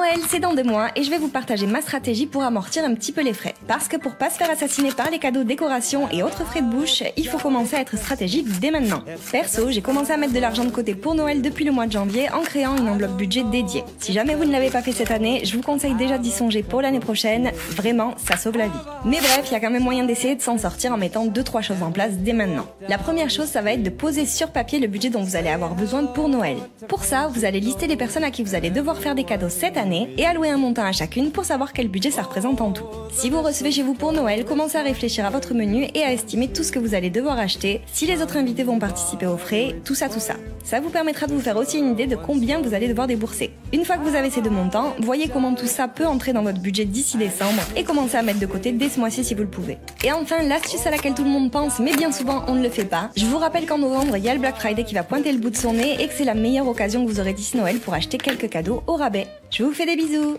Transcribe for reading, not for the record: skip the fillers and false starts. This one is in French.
Noël, c'est dans 2 mois et je vais vous partager ma stratégie pour amortir un petit peu les frais. Parce que pour pas se faire assassiner par les cadeaux, décorations et autres frais de bouche, il faut commencer à être stratégique dès maintenant. Perso, j'ai commencé à mettre de l'argent de côté pour Noël depuis le mois de janvier en créant une enveloppe budget dédiée. Si jamais vous ne l'avez pas fait cette année, je vous conseille déjà d'y songer pour l'année prochaine. Vraiment, ça sauve la vie. Mais bref, il y a quand même moyen d'essayer de s'en sortir en mettant 2-3 choses en place dès maintenant. La première chose, ça va être de poser sur papier le budget dont vous allez avoir besoin pour Noël. Pour ça, vous allez lister les personnes à qui vous allez devoir faire des cadeaux cette année et allouer un montant à chacune pour savoir quel budget ça représente en tout. Si vous recevez chez vous pour Noël, commencez à réfléchir à votre menu et à estimer tout ce que vous allez devoir acheter, si les autres invités vont participer aux frais, tout ça. Ça vous permettra de vous faire aussi une idée de combien vous allez devoir débourser. Une fois que vous avez ces 2 montants, voyez comment tout ça peut entrer dans votre budget d'ici décembre et commencez à mettre de côté dès ce mois-ci si vous le pouvez. Et enfin, l'astuce à laquelle tout le monde pense, mais bien souvent on ne le fait pas, je vous rappelle qu'en novembre, il y a le Black Friday qui va pointer le bout de son nez et que c'est la meilleure occasion que vous aurez d'ici Noël pour acheter quelques cadeaux au rabais. Je vous fais des bisous!